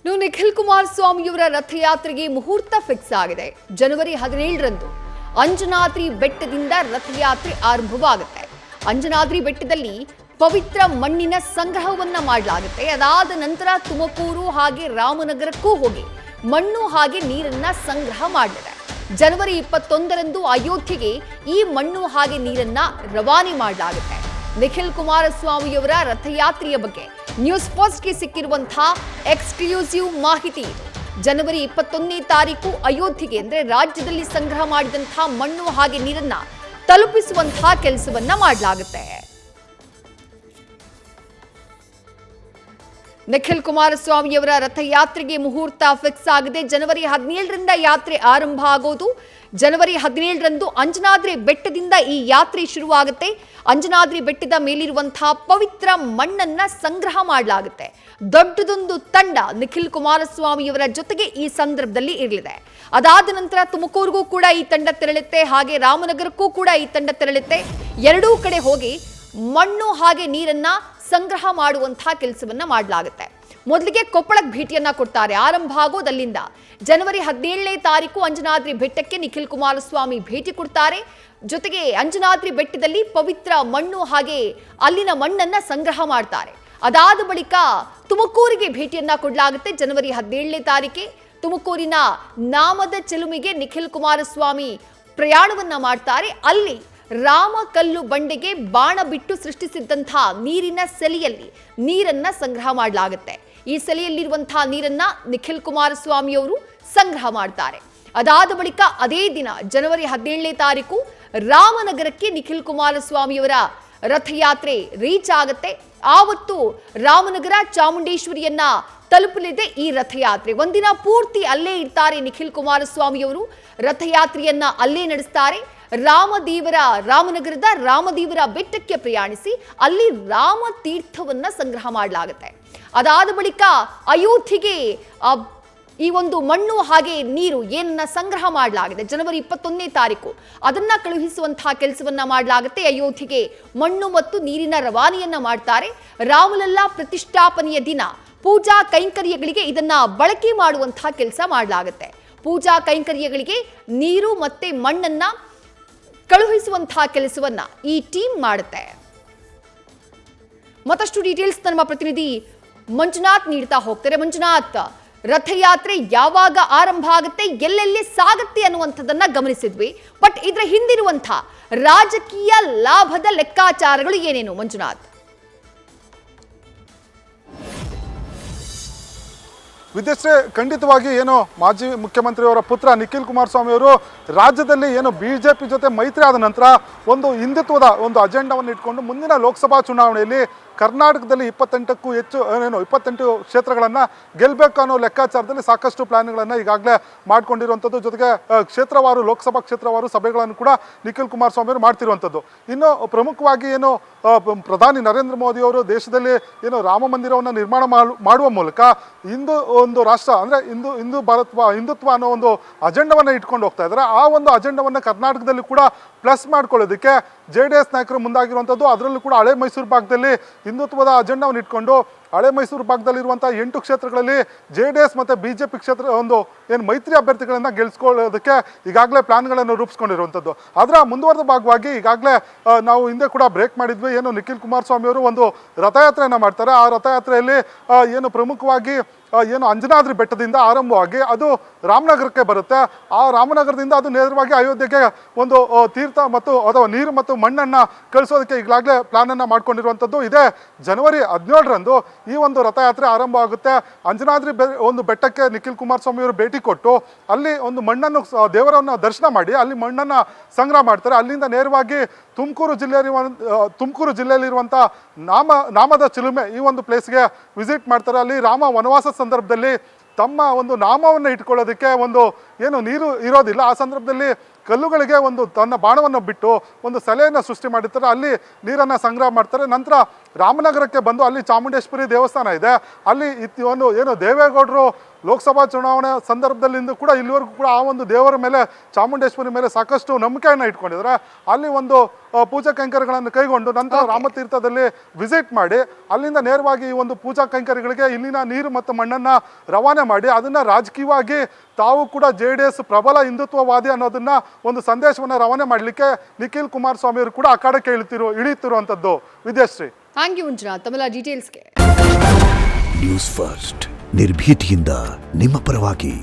ನಿಖಿಲ್ ಕುಮಾರಸ್ವಾಮಿಯವರ ರಥಯಾತ್ರೆಗೆ ಮುಹೂರ್ತ ಫಿಕ್ಸ್ ಆಗಿದೆ. ಜನವರಿ 17ರಂದು ಅಂಜನಾದ್ರಿ ಬೆಟ್ಟದಿಂದ ರಥಯಾತ್ರೆ ಆರಂಭವಾಗುತ್ತೆ. ಅಂಜನಾದ್ರಿ ಬೆಟ್ಟದಲ್ಲಿ ಪವಿತ್ರ ಮಣ್ಣಿನ ಸಂಗ್ರಹವನ್ನ ಮಾಡಲಾಗುತ್ತೆ. ಅದಾದ ನಂತರ ತುಮಕೂರು ಹಾಗೆ ರಾಮನಗರಕ್ಕೂ ಹೋಗಿ ಮಣ್ಣು ಹಾಗೆ ನೀರನ್ನ ಸಂಗ್ರಹ ಮಾಡಲಿದೆ. ಜನವರಿ 21ರಂದು ಅಯೋಧ್ಯೆಗೆ ಈ ಮಣ್ಣು ಹಾಗೆ ನೀರನ್ನ ರವಾನೆ ಮಾಡಲಾಗುತ್ತೆ. ನಿಖಿಲ್ ಕುಮಾರಸ್ವಾಮಿಯವರ ರಥಯಾತ್ರೆಯ ಬಗ್ಗೆ ನ್ಯೂಸ್ ಫಸ್ಟ್ಗೆ ಸಿಕ್ಕಿರುವಂತಹ ಎಕ್ಸ್ಕ್ಲೂಸಿವ್ ಮಾಹಿತಿ ಇದು. ಜನವರಿ 21ನೇ ತಾರೀಕು ಅಯೋಧ್ಯೆಗೆ ಅಂದ್ರೆ ರಾಜ್ಯದಲ್ಲಿ ಸಂಗ್ರಹ ಮಾಡಿದಂತಹ ಮಣ್ಣು ಹಾಗೆ ನೀರನ್ನ ತಲುಪಿಸುವಂತಹ ಕೆಲಸವನ್ನ ಮಾಡಲಾಗುತ್ತೆ. ನಿಖಿಲ್ ಕುಮಾರಸ್ವಾಮಿಯವರ ರಥಯಾತ್ರೆಗೆ ಮುಹೂರ್ತ ಫಿಕ್ಸ್ ಆಗಿದೆ. ಜನವರಿ 17ರಿಂದ ಯಾತ್ರೆ ಆರಂಭ ಆಗೋದು. ಜನವರಿ 17ರಂದು ಅಂಜನಾದ್ರಿ ಬೆಟ್ಟದಿಂದ ಈ ಯಾತ್ರೆ ಶುರುವಾಗುತ್ತೆ. ಅಂಜನಾದ್ರಿ ಬೆಟ್ಟದ ಮೇಲಿರುವಂತಹ ಪವಿತ್ರ ಮಣ್ಣನ್ನ ಸಂಗ್ರಹ ಮಾಡಲಾಗುತ್ತೆ. ದೊಡ್ಡದೊಂದು ತಂಡ ನಿಖಿಲ್ ಕುಮಾರಸ್ವಾಮಿಯವರ ಜೊತೆಗೆ ಈ ಸಂದರ್ಭದಲ್ಲಿ ಇರಲಿದೆ. ಅದಾದ ನಂತರ ತುಮಕೂರಿಗೂ ಕೂಡ ಈ ತಂಡ ತೆರಳುತ್ತೆ, ಹಾಗೆ ರಾಮನಗರಕ್ಕೂ ಕೂಡ ಈ ತಂಡ ತೆರಳುತ್ತೆ. ಎರಡೂ ಕಡೆ ಹೋಗಿ ಮಣ್ಣು ಹಾಗೆ ನೀರನ್ನ ಸಂಗ್ರಹ ಮಾಡುವಂತಹ ಕೆಲಸವನ್ನ ಮಾಡಲಾಗುತ್ತೆ. ಮೊದಲಿಗೆ ಕೊಪ್ಪಳಕ್ಕೆ ಭೇಟಿಯನ್ನ ಕೊಡ್ತಾರೆ. ಆರಂಭ ಆಗೋದಲ್ಲಿಂದ ಜನವರಿ 17ನೇ ತಾರೀಕು ಅಂಜನಾದ್ರಿ ಬೆಟ್ಟಕ್ಕೆ ನಿಖಿಲ್ ಕುಮಾರಸ್ವಾಮಿ ಭೇಟಿ ಕೊಡ್ತಾರೆ. ಜೊತೆಗೆ ಅಂಜನಾದ್ರಿ ಬೆಟ್ಟದಲ್ಲಿ ಪವಿತ್ರ ಮಣ್ಣು ಹಾಗೆ ಅಲ್ಲಿನ ಮಣ್ಣನ್ನ ಸಂಗ್ರಹ ಮಾಡ್ತಾರೆ. ಅದಾದ ಬಳಿಕ ತುಮಕೂರಿಗೆ ಭೇಟಿಯನ್ನ ಕೊಡಲಾಗುತ್ತೆ. ಜನವರಿ 17ನೇ ತಾರೀಕೆ ತುಮಕೂರಿನ ನಾಮದ ಚೆಲುಮೆಗೆ ನಿಖಿಲ್ ಕುಮಾರಸ್ವಾಮಿ ಪ್ರಯಾಣವನ್ನ ಮಾಡ್ತಾರೆ. ಅಲ್ಲಿ ರಾಮಕಲ್ಲು ಬಂಡೆಗೆ ಬಾಣ ಬಿಟ್ಟು ಸೃಷ್ಟಿಸಿದ್ದಂತಹ ನೀರಿನ ಸೆಲೆಯಲ್ಲಿ ನೀರನ್ನ ಸಂಗ್ರಹ ಮಾಡಲಾಗುತ್ತೆ. ಈ ಸೆಲೆಯಲ್ಲಿರುವಂತಹ ನೀರನ್ನ ನಿಖಿಲ್ ಕುಮಾರಸ್ವಾಮಿ ಅವರು ಸಂಗ್ರಹ ಮಾಡ್ತಾರೆ. ಅದಾದ ಬಳಿಕ ಅದೇ ದಿನ ಜನವರಿ 17ನೇ ತಾರೀಕು ರಾಮನಗರಕ್ಕೆ ನಿಖಿಲ್ ಕುಮಾರಸ್ವಾಮಿಯವರ ರಥಯಾತ್ರೆ ರೀಚ್ ಆಗುತ್ತೆ. ಆವತ್ತು ರಾಮನಗರ ಚಾಮುಂಡೇಶ್ವರಿಯನ್ನ ತಲುಪಲಿದೆ ಈ ರಥಯಾತ್ರೆ. ಒಂದಿನ ಪೂರ್ತಿ ಅಲ್ಲೇ ಇರ್ತಾರೆ ನಿಖಿಲ್ ಕುಮಾರಸ್ವಾಮಿಯವರು. ರಥಯಾತ್ರೆಯನ್ನ ಅಲ್ಲೇ ನಡೆಸ್ತಾರೆ. ರಾಮನಗರದ ರಾಮದೇವರ ಬೆಟ್ಟಕ್ಕೆ ಪ್ರಯಾಣಿಸಿ ಅಲ್ಲಿ ರಾಮ ತೀರ್ಥವನ್ನ ಸಂಗ್ರಹ ಮಾಡಲಾಗುತ್ತೆ. ಅದಾದ ಬಳಿಕ ಅಯೋಧ್ಯೆಗೆ ಈ ಒಂದು ಮಣ್ಣು ಹಾಗೆ ನೀರು ಏನನ್ನ ಸಂಗ್ರಹ ಮಾಡಲಾಗಿದೆ ಜನವರಿ 21ನೇ ತಾರೀಕು ಅದನ್ನ ಕಳುಹಿಸುವಂತಹ ಕೆಲಸವನ್ನ ಮಾಡಲಾಗುತ್ತೆ. ಅಯೋಧ್ಯೆಗೆ ಮಣ್ಣು ಮತ್ತು ನೀರಿನ ರವಾನೆಯನ್ನ ಮಾಡ್ತಾರೆ. ರಾಮಲಲ್ಲಾ ಪ್ರತಿಷ್ಠಾಪನೆಯ ದಿನ ಪೂಜಾ ಕೈಂಕರ್ಯಗಳಿಗೆ ಇದನ್ನ ಬಳಕೆ ಮಾಡುವಂತಹ ಕೆಲಸ ಮಾಡಲಾಗುತ್ತೆ. ಪೂಜಾ ಕೈಂಕರ್ಯಗಳಿಗೆ ನೀರು ಮತ್ತೆ ಮಣ್ಣನ್ನ ಕಳುಹಿಸುವಂತಹ ಕೆಲಸವನ್ನ ಈ ಟೀಮ್ ಮಾಡುತ್ತೆ. ಮತ್ತಷ್ಟು ಡೀಟೇಲ್ಸ್ ನಮ್ಮ ಪ್ರತಿನಿಧಿ ಮಂಜುನಾಥ್ ನೀಡ್ತಾ ಹೋಗ್ತಾರೆ. ಮಂಜುನಾಥ್, ರಥಯಾತ್ರೆ ಯಾವಾಗ ಆರಂಭ ಆಗುತ್ತೆ, ಎಲ್ಲೆಲ್ಲಿ ಸಾಗುತ್ತೆ ಅನ್ನುವಂಥದ್ದನ್ನ ಗಮನಿಸಿದ್ವಿ. ಬಟ್ ಇದರ ಹಿಂದಿರುವಂತಹ ರಾಜಕೀಯ ಲಾಭದ ಲೆಕ್ಕಾಚಾರಗಳು ಏನೇನು ಮಂಜುನಾಥ್? ವಿದ್ಯಶ್ರೀ, ಖಂಡಿತವಾಗಿ ಏನು ಮಾಜಿ ಮುಖ್ಯಮಂತ್ರಿಯವರ ಪುತ್ರ ನಿಖಿಲ್ ಕುಮಾರಸ್ವಾಮಿ ಅವರು ರಾಜ್ಯದಲ್ಲಿ ಏನು ಬಿಜೆಪಿ ಜೊತೆ ಮೈತ್ರಿ ಆದ ನಂತರ ಒಂದು ಹಿಂದುತ್ವದ ಒಂದು ಅಜೆಂಡಾವನ್ನು ಇಟ್ಕೊಂಡು ಮುಂದಿನ ಲೋಕಸಭಾ ಚುನಾವಣೆಯಲ್ಲಿ ಕರ್ನಾಟಕದಲ್ಲಿ 28ಕ್ಕೂ ಹೆಚ್ಚು 28 ಕ್ಷೇತ್ರಗಳನ್ನು ಗೆಲ್ಲಬೇಕು ಅನ್ನೋ ಲೆಕ್ಕಾಚಾರದಲ್ಲಿ ಸಾಕಷ್ಟು ಪ್ಲಾನ್ಗಳನ್ನು ಈಗಾಗಲೇ ಮಾಡ್ಕೊಂಡಿರುವಂಥದ್ದು. ಜೊತೆಗೆ ಕ್ಷೇತ್ರವಾರು ಲೋಕಸಭಾ ಕ್ಷೇತ್ರವಾರು ಸಭೆಗಳನ್ನು ಕೂಡ ನಿಖಿಲ್ ಕುಮಾರಸ್ವಾಮಿ ಅವರು ಮಾಡ್ತಿರುವಂಥದ್ದು. ಇನ್ನು ಪ್ರಮುಖವಾಗಿ ಏನು ಪ್ರಧಾನಿ ನರೇಂದ್ರ ಮೋದಿ ಅವರು ದೇಶದಲ್ಲಿ ಏನು ರಾಮ ಮಂದಿರವನ್ನು ನಿರ್ಮಾಣ ಮಾಡುವ ಮೂಲಕ ಹಿಂದೂ ಒಂದು ರಾಷ್ಟ್ರ ಅಂದರೆ ಹಿಂದುತ್ವ ಅನ್ನೋ ಒಂದು ಅಜೆಂಡವನ್ನು ಇಟ್ಕೊಂಡು ಹೋಗ್ತಾ ಇದ್ದಾರೆ. ಆ ಒಂದು ಅಜೆಂಡವನ್ನು ಕರ್ನಾಟಕದಲ್ಲಿ ಕೂಡ ಪ್ಲಸ್ ಮಾಡ್ಕೊಳ್ಳೋದಕ್ಕೆ JDS ನಾಯಕರು ಮುಂದಾಗಿರುವಂಥದ್ದು. ಅದರಲ್ಲೂ ಕೂಡ ಹಳೆ ಮೈಸೂರು ಭಾಗದಲ್ಲಿ ಹಿಂದುತ್ವದ ಅಜೆಂಡವನ್ನು ಇಟ್ಕೊಂಡು ಹಳೆ ಮೈಸೂರು ಭಾಗದಲ್ಲಿರುವಂಥ 8 ಕ್ಷೇತ್ರಗಳಲ್ಲಿ JDS ಮತ್ತು BJP ಕ್ಷೇತ್ರ ಒಂದು ಏನು ಮೈತ್ರಿ ಅಭ್ಯರ್ಥಿಗಳನ್ನು ಗೆಲ್ಲಿಸ್ಕೊಳ್ಳೋದಕ್ಕೆ ಈಗಾಗಲೇ ಪ್ಲಾನ್ಗಳನ್ನು ರೂಪಿಸ್ಕೊಂಡಿರುವಂಥದ್ದು. ಅದರ ಮುಂದುವರೆದ ಭಾಗವಾಗಿ ಈಗಾಗಲೇ ನಾವು ಹಿಂದೆ ಕೂಡ ಬ್ರೇಕ್ ಮಾಡಿದ್ವಿ. ಏನು ನಿಖಿಲ್ ಕುಮಾರಸ್ವಾಮಿ ಅವರು ಒಂದು ರಥಯಾತ್ರೆಯನ್ನು ಮಾಡ್ತಾರೆ. ಆ ರಥಯಾತ್ರೆಯಲ್ಲಿ ಏನು ಪ್ರಮುಖವಾಗಿ ಏನು ಅಂಜನಾದ್ರಿ ಬೆಟ್ಟದಿಂದ ಆರಂಭವಾಗಿ ಅದು ರಾಮನಗರಕ್ಕೆ ಬರುತ್ತೆ. ಆ ರಾಮನಗರದಿಂದ ಅದು ನೇರವಾಗಿ ಅಯೋಧ್ಯೆಗೆ ಒಂದು ತೀರ್ಥ ಮತ್ತು ಅಥವಾ ನೀರು ಮತ್ತು ಮಣ್ಣನ್ನು ಕಳಿಸೋದಕ್ಕೆ ಈಗಾಗಲೇ ಪ್ಲಾನನ್ನು ಮಾಡ್ಕೊಂಡಿರುವಂಥದ್ದು. ಇದೇ ಜನವರಿ 17ರಂದು ಈ ಒಂದು ರಥಯಾತ್ರೆ ಆರಂಭ ಆಗುತ್ತೆ. ಅಂಜನಾದ್ರಿ ಒಂದು ಬೆಟ್ಟಕ್ಕೆ ನಿಖಿಲ್ ಕುಮಾರಸ್ವಾಮಿ ಅವರು ಭೇಟಿ ಕೊಟ್ಟು ಅಲ್ಲಿ ಒಂದು ಮಣ್ಣನ್ನು ದೇವರನ್ನು ದರ್ಶನ ಮಾಡಿ ಅಲ್ಲಿ ಮಣ್ಣನ್ನು ಸಂಗ್ರಹ ಮಾಡ್ತಾರೆ. ಅಲ್ಲಿಂದ ನೇರವಾಗಿ ತುಮಕೂರು ಜಿಲ್ಲೆಯಲ್ಲಿರುವಂಥ ನಾಮದ ಚಿಲುಮೆ ಈ ಒಂದು ಪ್ಲೇಸ್ಗೆ ವಿಸಿಟ್ ಮಾಡ್ತಾರೆ. ಅಲ್ಲಿ ರಾಮ ವನವಾಸ ಸಂದರ್ಭದಲ್ಲಿ ತಮ್ಮ ಒಂದು ನಾಮವನ್ನು ಇಟ್ಕೊಳ್ಳೋದಕ್ಕೆ ಒಂದು ಏನು ನೀರು ಇರೋದಿಲ್ಲ. ಆ ಸಂದರ್ಭದಲ್ಲಿ ಕಲ್ಲುಗಳಿಗೆ ಒಂದು ತನ್ನ ಬಾಣವನ್ನು ಬಿಟ್ಟು ಒಂದು ಸೆಲೆಯನ್ನು ಸೃಷ್ಟಿ ಮಾಡಿರ್ತಾರೆ, ಅಲ್ಲಿ ನೀರನ್ನು ಸಂಗ್ರಹ ಮಾಡ್ತಾರೆ. ನಂತರ ರಾಮನಗರಕ್ಕೆ ಬಂದು ಅಲ್ಲಿ ಚಾಮುಂಡೇಶ್ವರಿ ದೇವಸ್ಥಾನ ಇದೆ, ಅಲ್ಲಿ ಒಂದು ಏನು ದೇವೇಗೌಡರು ಲೋಕಸಭಾ ಚುನಾವಣೆ ಸಂದರ್ಭದಲ್ಲಿಂದ ಕೂಡ ಇಲ್ಲಿವರೆಗೂ ಕೂಡ ಆ ಒಂದು ದೇವರ ಮೇಲೆ, ಚಾಮುಂಡೇಶ್ವರಿ ಮೇಲೆ ಸಾಕಷ್ಟು ನಂಬಿಕೆಯನ್ನು ಇಟ್ಕೊಂಡಿದ್ದಾರೆ. ಅಲ್ಲಿ ಒಂದು ಪೂಜಾ ಕೈಂಕರ್ಯಗಳನ್ನು ಕೈಗೊಂಡು ನಂತರ ರಾಮತೀರ್ಥದಲ್ಲಿ ವಿಸಿಟ್ ಮಾಡಿ ಅಲ್ಲಿಂದ ನೇರವಾಗಿ ಈ ಒಂದು ಪೂಜಾ ಕೈಂಕರ್ಯಗಳಿಗೆ ಇಲ್ಲಿನ ನೀರು ಮತ್ತು ಮಣ್ಣನ್ನು ರವಾನೆ ಮಾಡಿ ಅದನ್ನು ರಾಜಕೀಯವಾಗಿ ತಾವು ಕೂಡ JDS ಪ್ರಬಲ ಹಿಂದುತ್ವವಾದಿ ಅನ್ನೋದನ್ನ ಒಂದು ಸಂದೇಶವನ್ನು ರವಾನೆ ಮಾಡಲಿಕ್ಕೆ ನಿಖಿಲ್ ಕುಮಾರಸ್ವಾಮಿ ಅವರು ಕೂಡ ಅಖಾಡಕ್ಕೆ ಇಳಿತಿರುವಂಥದ್ದು. ವಿದ್ಯಾಶ್ರೀ, ಥ್ಯಾಂಕ್ ಯು ಮಂಜುನಾಥ್ ತಮ್ಮೆಲ್ಲ ಡೀಟೇಲ್ಸ್ಗೆ. ನ್ಯೂಸ್ ಫಸ್ಟ್ ನಿರ್ಭೀತಿಯಿಂದ ನಿಮ್ಮ ಪರವಾಗಿ.